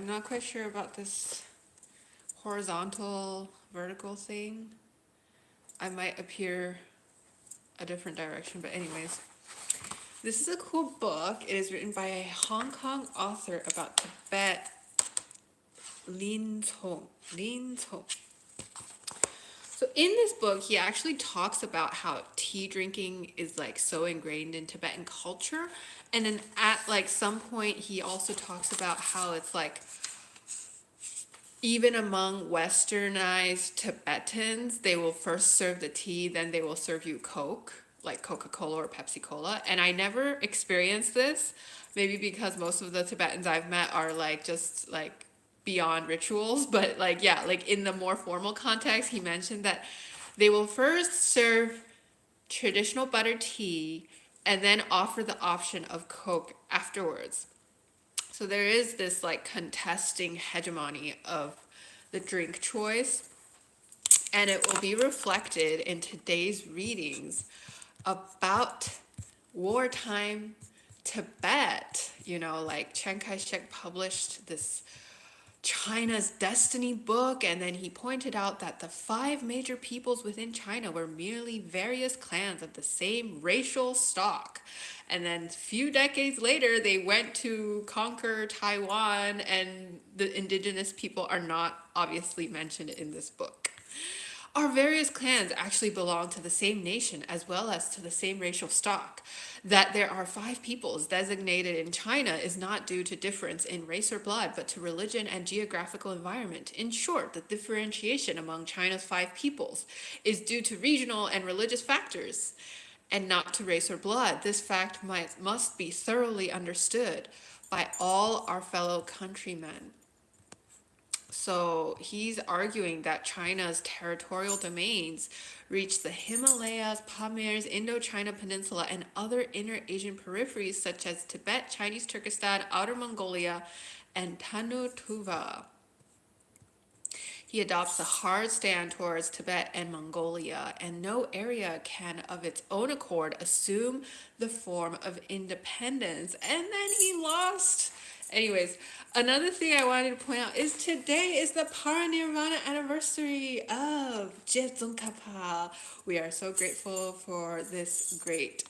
not quite sure about this horizontal, vertical thing. I might appear a different direction, but anyways. This is a cool book. It is written by a Hong Kong author about Tibet, Lin Hsiao. So in this book, he actually talks about how tea drinking is like so ingrained in Tibetan culture. And then at like some point, he also talks about how it's like, even among westernized Tibetans, they will first serve the tea, then they will serve you Coke, like Coca-Cola or Pepsi-Cola. And I never experienced this, maybe because most of the Tibetans I've met are like just like beyond rituals, but like, yeah, like in the more formal context, he mentioned that they will first serve traditional butter tea and then offer the option of Coke afterwards. So there is this like contesting hegemony of the drink choice, and it will be reflected in today's readings about wartime Tibet. You know, like Chiang Kai Shek published this China's Destiny book, and then he pointed out that the 5 major peoples within China were merely various clans of the same racial stock. And then a few decades later, they went to conquer Taiwan, and the indigenous people are not obviously mentioned in this book. Our various clans actually belong to the same nation as well as to the same racial stock. That there are 5 peoples designated in China is not due to difference in race or blood, but to religion and geographical environment. In short, the differentiation among China's 5 peoples is due to regional and religious factors, and not to race or blood. This fact must be thoroughly understood by all our fellow countrymen. So he's arguing that China's territorial domains reach the Himalayas, Pamirs, Indochina Peninsula, and other inner Asian peripheries such as Tibet, Chinese Turkestan, Outer Mongolia, and Tannu Tuva. He adopts a hard stand towards Tibet and Mongolia, and no area can of its own accord assume the form of independence. And then he lost. Anyways, another thing I wanted to point out is today is the Paranirvana anniversary of ZUG-KU. We are so grateful for this great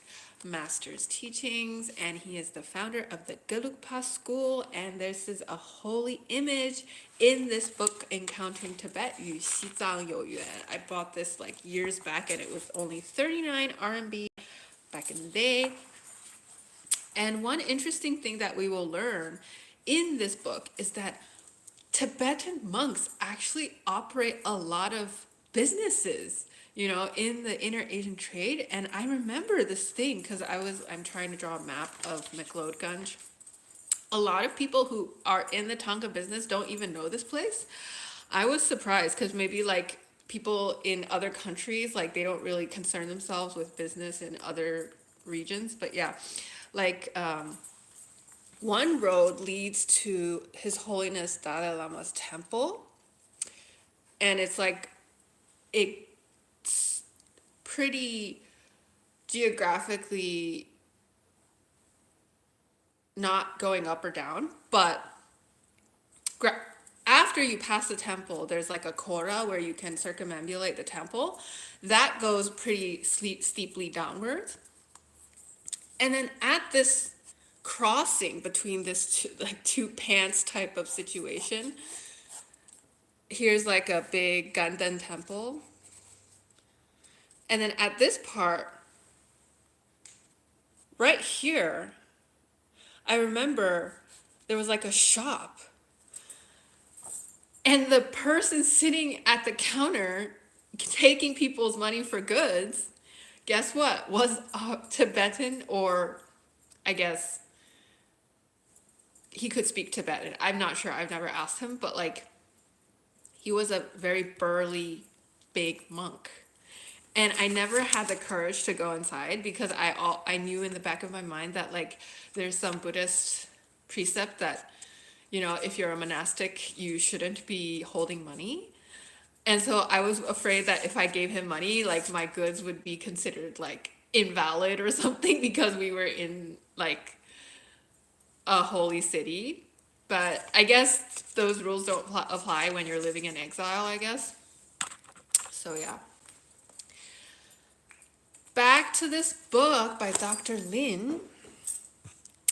master's teachings, and he is the founder of the Gelugpa school, and this is a holy image in this book, Encountering Tibet, Yu Xizang You Yuan. I bought this like years back, and it was only 39 RMB back in the day. And one interesting thing that we will learn in this book is that Tibetan monks actually operate a lot of businesses, you know, in the inner Asian trade. And I remember this thing because I'm trying to draw a map of Mcleodganj. A lot of people who are in the Tanka business don't even know this place. I was surprised because maybe like people in other countries, like they don't really concern themselves with business in other regions. But yeah, like one road leads to His Holiness Dalai Lama's temple, and it's like it's pretty geographically not going up or down, but after you pass the temple, there's like a kora where you can circumambulate the temple. That goes pretty steeply downwards. And then at this crossing between this two pants type of situation, here's like a big Ganden temple. And then at this part, right here, I remember there was like a shop. And the person sitting at the counter taking people's money for goods, guess what? Was Tibetan, or I guess he could speak Tibetan. I'm not sure. I've never asked him, but like he was a very burly, big monk. And I never had the courage to go inside because I knew in the back of my mind that like there's some Buddhist precept that, you know, if you're a monastic, you shouldn't be holding money. And so I was afraid that if I gave him money, like my goods would be considered like invalid or something because we were in like a holy city. But I guess those rules don't apply when you're living in exile, I guess. So yeah. Back to this book by Dr. Lin.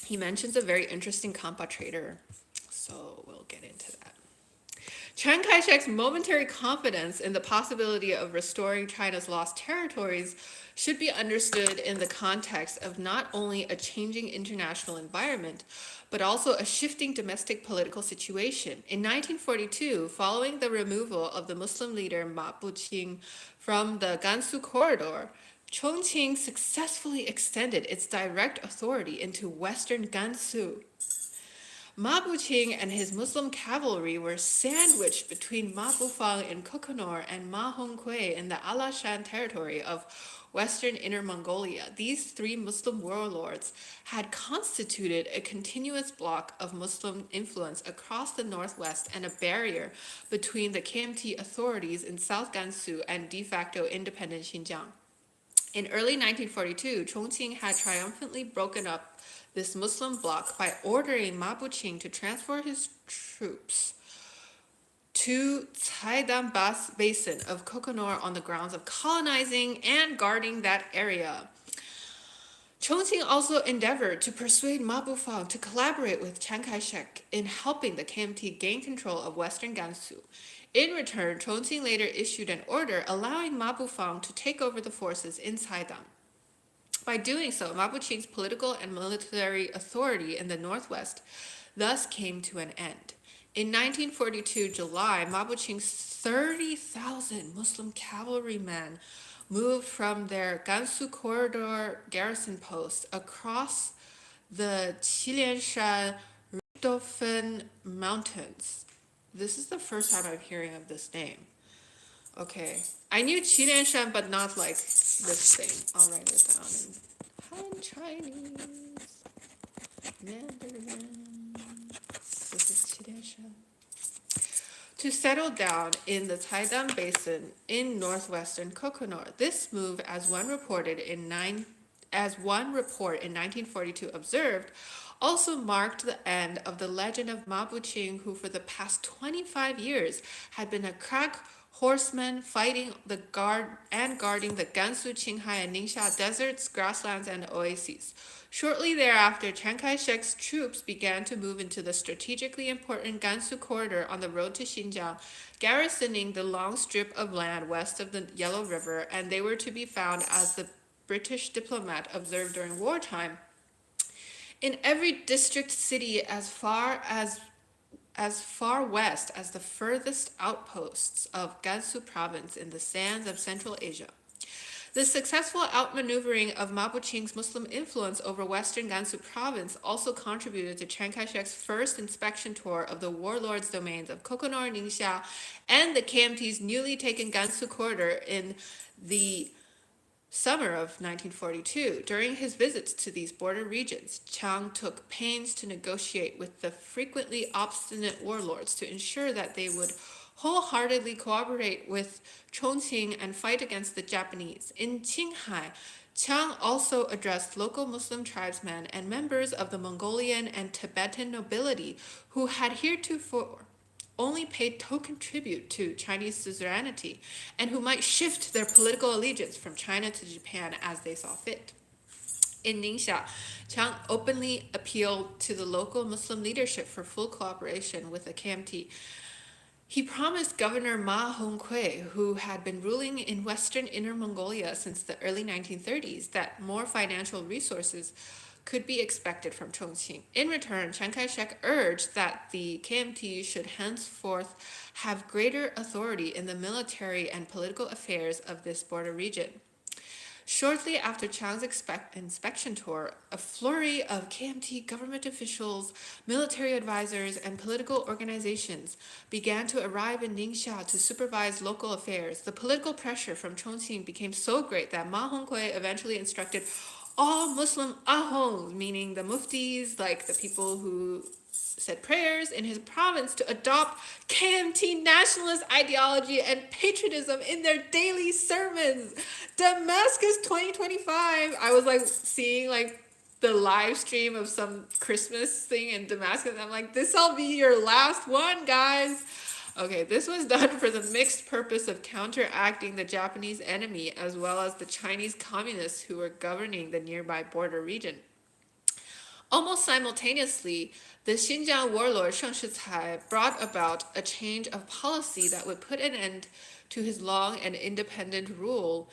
He mentions a very interesting Khampa trader. So we'll get into that. Chiang Kai Shek's momentary confidence in the possibility of restoring China's lost territories should be understood in the context of not only a changing international environment, but also a shifting domestic political situation. In 1942, following the removal of the Muslim leader Ma Bu-qing from the Gansu corridor, Chongqing successfully extended its direct authority into western Gansu. Ma Bu-qing and his Muslim cavalry were sandwiched between Ma Bu-fang in Kokonor and Ma Hongkui in the Alashan territory of western Inner Mongolia. These three Muslim warlords had constituted a continuous block of Muslim influence across the northwest and a barrier between the KMT authorities in South Gansu and de facto independent Xinjiang. In early 1942, Chongqing had triumphantly broken up this Muslim bloc by ordering Ma Bu-qing to transfer his troops to Caidam Basin of Kokonor on the grounds of colonizing and guarding that area. Chongqing also endeavored to persuade Ma Bu-fang to collaborate with Chiang Kai Shek in helping the KMT gain control of western Gansu. In return, Chongqing later issued an order allowing Ma Bu-fang to take over the forces in Caidam. By doing so, Ma Bu-qing's political and military authority in the northwest thus came to an end. In 1942 July, Ma Bu-qing's 30,000 Muslim cavalrymen moved from their Gansu corridor garrison post across the Qilianshan Richthofen Mountains. This is the first time I'm hearing of this name. Okay, I knew Qilianshan, but not like this thing. I'll write it down in Han Chinese, Mandarin. This is Qilianshan. To settle down in the Caidam Basin in northwestern Kokonor. This move, as one report in 1942 observed, also marked the end of the legend of Ma Bu-qing, who for the past 25 years had been a crack horseman fighting the guarding the Gansu, Qinghai, and Ningxia deserts, grasslands, and oases. Shortly thereafter, Chiang Kai Shek's troops began to move into the strategically important Gansu corridor on the road to Xinjiang, garrisoning the long strip of land west of the Yellow River, and they were to be found, as the British diplomat observed during wartime, in every district city as far west as the furthest outposts of Gansu province in the sands of Central Asia. The successful outmaneuvering of Ma Bu-qing's Muslim influence over western Gansu province also contributed to Chiang Kai Shek's first inspection tour of the warlords' domains of Kokonor, Ningxia, and the KMT's newly taken Gansu corridor in the summer of 1942. During his visits to these border regions, Chiang took pains to negotiate with the frequently obstinate warlords to ensure that they would wholeheartedly cooperate with Chongqing and fight against the Japanese. In Qinghai, Chiang also addressed local Muslim tribesmen and members of the Mongolian and Tibetan nobility who had heretofore only paid token tribute to Chinese suzerainty and who might shift their political allegiance from China to Japan as they saw fit. In Ningxia, Chiang openly appealed to the local Muslim leadership for full cooperation with the KMT. He promised Governor Ma Hongkui, who had been ruling in western Inner Mongolia since the early 1930s, that more financial resources could be expected from Chongqing. In return, Chiang Kai Shek urged that the KMT should henceforth have greater authority in the military and political affairs of this border region. Shortly after Chiang's inspection tour, a flurry of KMT government officials, military advisors, and political organizations began to arrive in Ningxia to supervise local affairs. The political pressure from Chongqing became so great that Ma Hongkui eventually instructed all Muslim ahons, meaning the muftis, like the people who said prayers in his province, to adopt KMT nationalist ideology and patriotism in their daily sermons. Damascus 2025. I was like seeing like the live stream of some Christmas thing in Damascus. I'm like, this'll be your last one, guys. Okay, this was done for the mixed purpose of counteracting the Japanese enemy as well as the Chinese communists who were governing the nearby border region. Almost simultaneously, the Xinjiang warlord Sheng Shicai brought about a change of policy that would put an end to his long and independent rule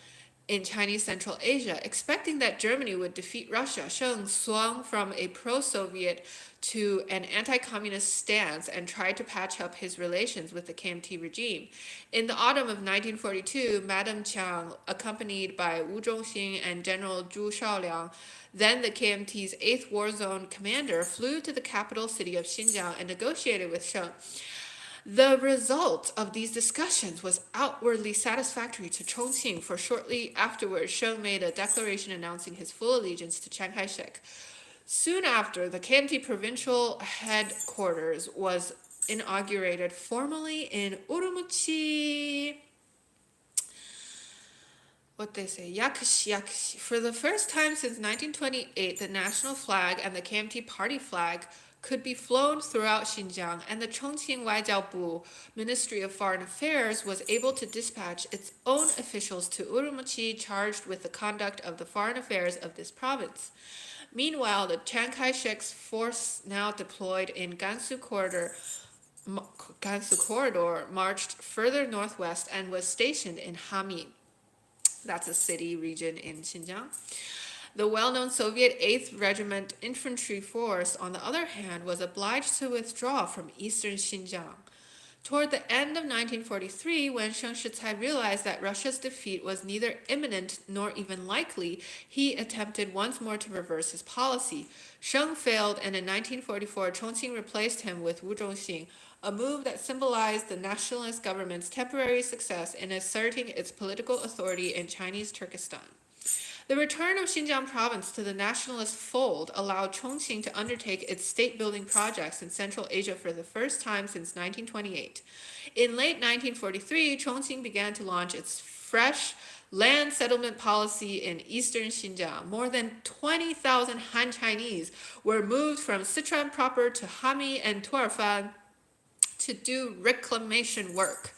in Chinese Central Asia. Expecting that Germany would defeat Russia, Sheng swung from a pro-Soviet to an anti-communist stance and tried to patch up his relations with the KMT regime. In the autumn of 1942, Madame Chiang, accompanied by Wu Zhongxing and General Zhu Shaoliang, then the KMT's 8th War Zone commander, flew to the capital city of Xinjiang and negotiated with Sheng. The result of these discussions was outwardly satisfactory to Chongqing, for shortly afterwards, Sheng made a declaration announcing his full allegiance to Chiang Kai Shek. Soon after, the KMT provincial headquarters was inaugurated formally in Urumqi. Yakushi. For the first time since 1928, the national flag and the KMT party flag could be flown throughout Xinjiang, and the Chongqing Waijiaobu Ministry of Foreign Affairs was able to dispatch its own officials to Urumqi charged with the conduct of the foreign affairs of this province. Meanwhile, the Chiang Kai Shek's force, now deployed in Gansu Corridor, marched further northwest and was stationed in Hami. That's a city region in Xinjiang. The well-known Soviet 8th Regiment Infantry Force, on the other hand, was obliged to withdraw from eastern Xinjiang. Toward the end of 1943, when Sheng Shicai realized that Russia's defeat was neither imminent nor even likely, he attempted once more to reverse his policy. Sheng failed, and in 1944, Chongqing replaced him with Wu Zhongxing, a move that symbolized the nationalist government's temporary success in asserting its political authority in Chinese Turkestan. The return of Xinjiang province to the nationalist fold allowed Chongqing to undertake its state-building projects in Central Asia for the first time since 1928. In late 1943, Chongqing began to launch its fresh land settlement policy in eastern Xinjiang. More than 20,000 Han Chinese were moved from Sichuan proper to Hami and Tuarfan to do reclamation work.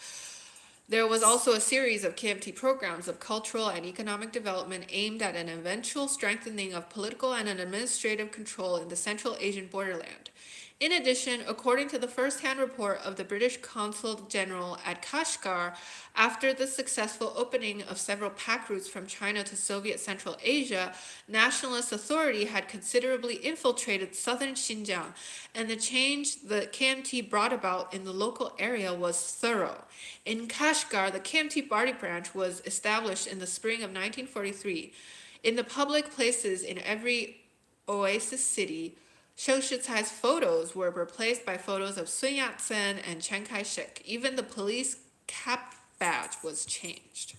There was also a series of KMT programs of cultural and economic development aimed at an eventual strengthening of political and administrative control in the Central Asian borderland. In addition, according to the first-hand report of the British Consul General at Kashgar, after the successful opening of several pack routes from China to Soviet Central Asia, nationalist authority had considerably infiltrated southern Xinjiang, and the change the KMT brought about in the local area was thorough. In Kashgar, the KMT party branch was established in the spring of 1943. In the public places in every oasis city, Sheng Shicai's photos were replaced by photos of Sun Yat-sen and Chiang Kai Shek. Even the police cap badge was changed.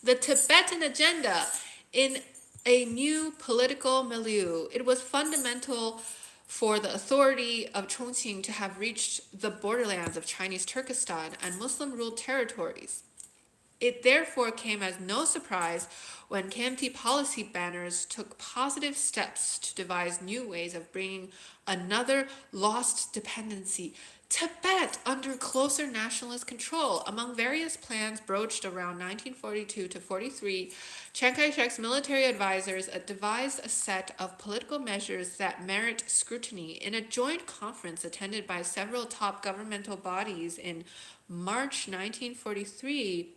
The Tibetan agenda in a new political milieu. It was fundamental for the authority of Chongqing to have reached the borderlands of Chinese Turkestan and Muslim-ruled territories. It therefore came as no surprise when KMT policy banners took positive steps to devise new ways of bringing another lost dependency, Tibet, under closer nationalist control. Among various plans broached around 1942 to 43, Chiang Kai Shek's military advisors devised a set of political measures that merit scrutiny. In a joint conference attended by several top governmental bodies in March 1943,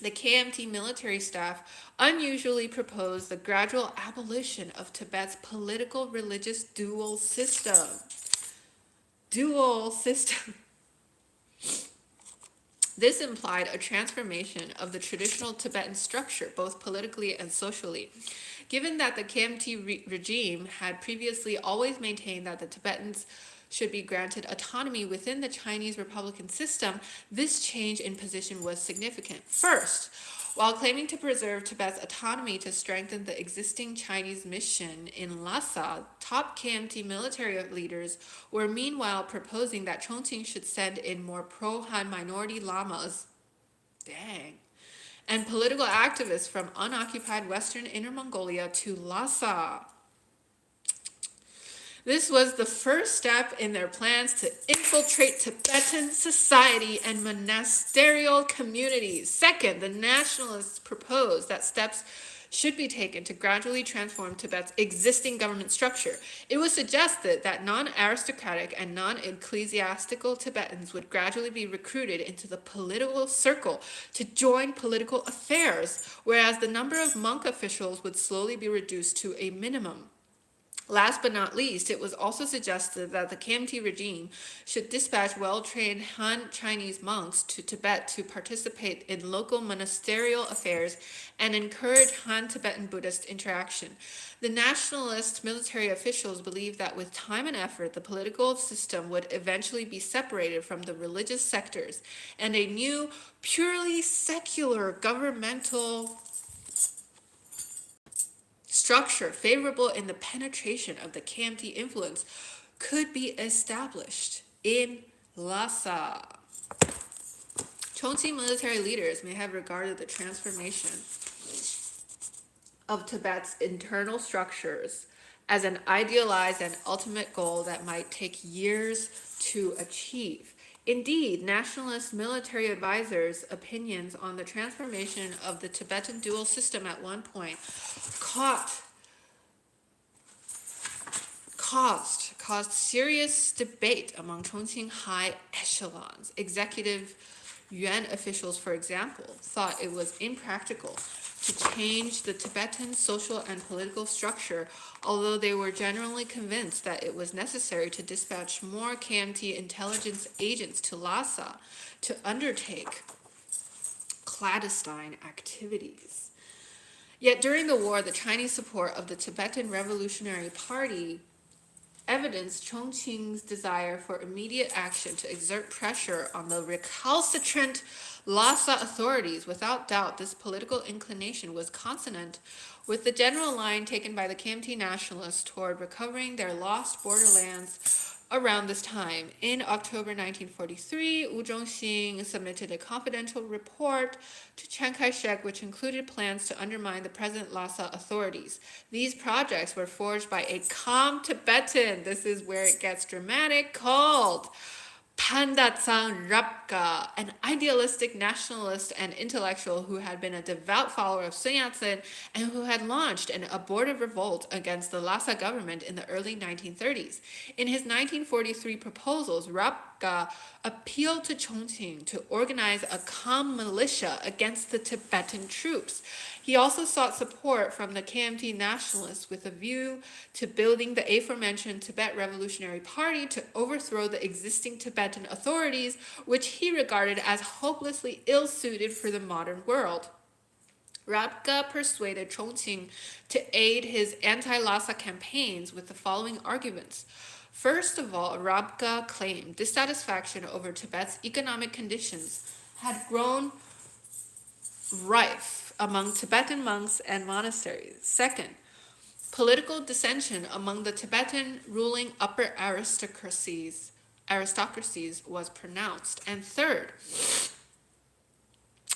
the KMT military staff unusually proposed the gradual abolition of Tibet's political religious dual system. This implied a transformation of the traditional Tibetan structure, both politically and socially. Given that the KMT regime had previously always maintained that the Tibetans should be granted autonomy within the Chinese Republican system, this change in position was significant. First, while claiming to preserve Tibet's autonomy to strengthen the existing Chinese mission in Lhasa, top KMT military leaders were meanwhile proposing that Chongqing should send in more pro-Han minority lamas and political activists from unoccupied Western Inner Mongolia to Lhasa. This was the first step in their plans to infiltrate Tibetan society and monasterial communities. Second, the nationalists proposed that steps should be taken to gradually transform Tibet's existing government structure. It was suggested that non-aristocratic and non-ecclesiastical Tibetans would gradually be recruited into the political circle to join political affairs, whereas the number of monk officials would slowly be reduced to a minimum. Last but not least, it was also suggested that the KMT regime should dispatch well-trained Han Chinese monks to Tibet to participate in local monasterial affairs and encourage Han-Tibetan Buddhist interaction. The nationalist military officials believed that with time and effort, the political system would eventually be separated from the religious sectors, and a new, purely secular governmental structure favorable in the penetration of the KMT influence could be established in Lhasa. Chongqing military leaders may have regarded the transformation of Tibet's internal structures as an idealized and ultimate goal that might take years to achieve. Indeed, nationalist military advisors' opinions on the transformation of the Tibetan dual system at one point caused serious debate among Chongqing high echelons. Executive Yuan officials, for example, thought it was impractical to change the Tibetan social and political structure, although they were generally convinced that it was necessary to dispatch more KMT intelligence agents to Lhasa to undertake clandestine activities. Yet during the war, the Chinese support of the Tibetan Revolutionary Party evidenced Chongqing's desire for immediate action to exert pressure on the recalcitrant Lhasa authorities. Without doubt, this political inclination was consonant with the general line taken by the KMT nationalists toward recovering their lost borderlands around this time. In October 1943, Wu Zhongxing submitted a confidential report to Chiang Kai Shek, which included plans to undermine the present Lhasa authorities. These projects were forged by a calm Tibetan, this is where it gets dramatic, called Pandatsang Rapga, an idealistic nationalist and intellectual who had been a devout follower of Sun Yat-sen and who had launched an abortive revolt against the Lhasa government in the early 1930s. In his 1943 proposals, Rapga appealed to Chongqing to organize a calm militia against the Tibetan troops. He also sought support from the KMT nationalists with a view to building the aforementioned Tibet Revolutionary Party to overthrow the existing Tibetan authorities, which he regarded as hopelessly ill-suited for the modern world. Rapga persuaded Chongqing to aid his anti-Lhasa campaigns with the following arguments. First of all, Rapga claimed dissatisfaction over Tibet's economic conditions had grown rife among Tibetan monks and monasteries. Second, political dissension among the Tibetan ruling upper aristocracies was pronounced. And third,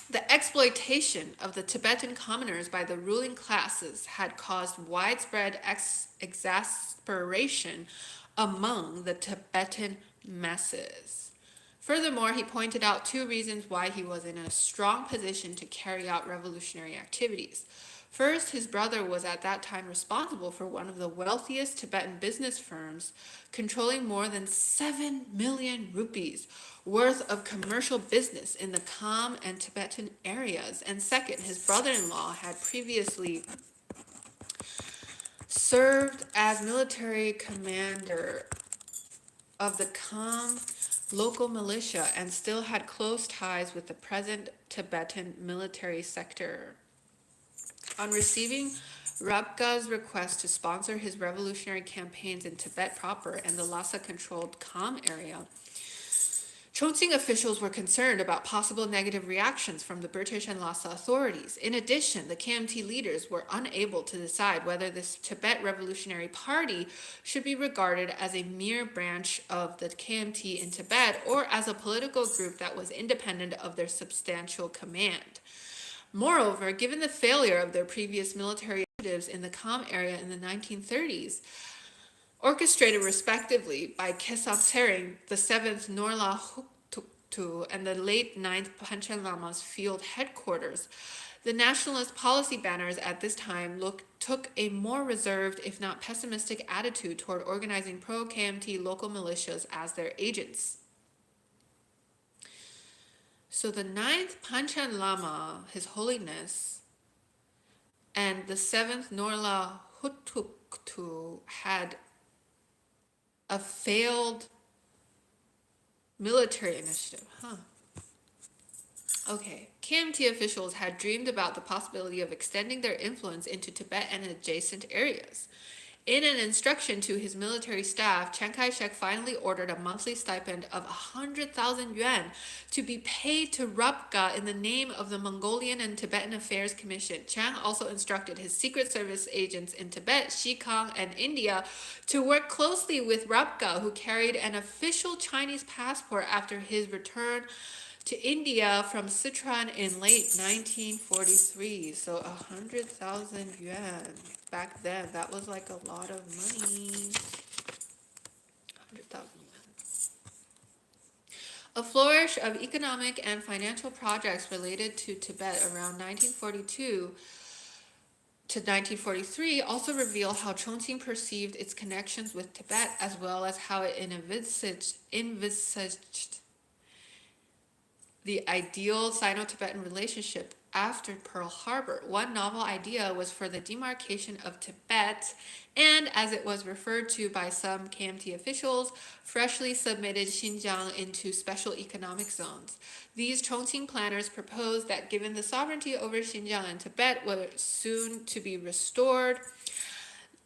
the exploitation of the Tibetan commoners by the ruling classes had caused widespread exasperation among the Tibetan masses. Furthermore, he pointed out two reasons why he was in a strong position to carry out revolutionary activities. First, his brother was at that time responsible for one of the wealthiest Tibetan business firms, controlling more than 7 million rupees worth of commercial business in the Kham and Tibetan areas. And second, his brother-in-law had previously served as military commander of the Kham local militia and still had close ties with the present Tibetan military sector. On receiving Rapga's request to sponsor his revolutionary campaigns in Tibet proper and the Lhasa-controlled Kham area, Chongqing officials were concerned about possible negative reactions from the British and Lhasa authorities. In addition, the KMT leaders were unable to decide whether this Tibet Revolutionary Party should be regarded as a mere branch of the KMT in Tibet or as a political group that was independent of their substantial command. Moreover, given the failure of their previous military initiatives in the Kham area in the 1930s, orchestrated respectively by Khesak Tsering, the 7th Norla Huktuktu, and the late 9th Panchen Lama's field headquarters, the nationalist policy banners at this time took a more reserved, if not pessimistic, attitude toward organizing pro-KMT local militias as their agents. So the 9th Panchen Lama, His Holiness, and the 7th Norla Hutuktu had a failed military initiative, Okay, KMT officials had dreamed about the possibility of extending their influence into Tibet and adjacent areas. In an instruction to his military staff, Chiang Kai Shek finally ordered a monthly stipend of 100,000 yuan to be paid to Rapga in the name of the Mongolian and Tibetan Affairs Commission. Chiang also instructed his Secret Service agents in Tibet, Xikang, and India to work closely with Rapga, who carried an official Chinese passport after his return to India from Sichuan in late 1943. So 100,000 yuan. Back then, that was like a lot of money. 100,000 yuan. A flourish of economic and financial projects related to Tibet around 1942 to 1943 also reveal how Chongqing perceived its connections with Tibet, as well as how it envisaged the ideal Sino-Tibetan relationship after Pearl Harbor. One novel idea was for the demarcation of Tibet, and as it was referred to by some KMT officials, freshly submitted Xinjiang into special economic zones. These Chongqing planners proposed that given the sovereignty over Xinjiang and Tibet were soon to be restored,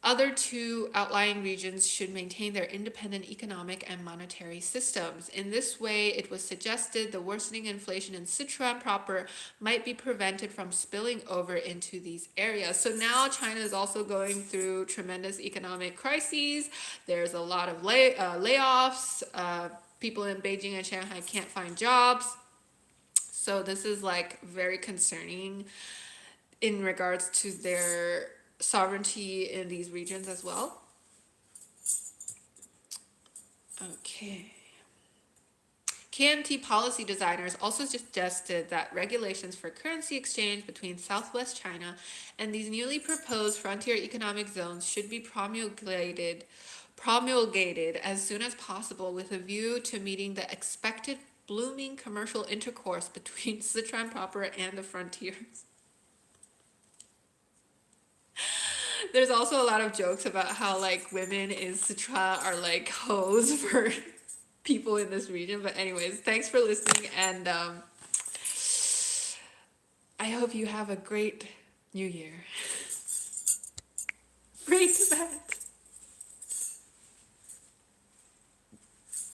other two outlying regions should maintain their independent economic and monetary systems. In this way, it was suggested the worsening inflation in Sichuan proper might be prevented from spilling over into these areas. So now China is also going through tremendous economic crises. There's a lot of layoffs. People in Beijing and Shanghai can't find jobs. So this is like very concerning in regards to their sovereignty in these regions as well. Okay. KMT policy designers also suggested that regulations for currency exchange between Southwest China and these newly proposed frontier economic zones should be promulgated as soon as possible with a view to meeting the expected blooming commercial intercourse between Sichuan proper and the frontiers. There's also a lot of jokes about how like women in Sichuan are like hoes for people in this region. But anyways, thanks for listening, and I hope you have a great new year. Great Tibet.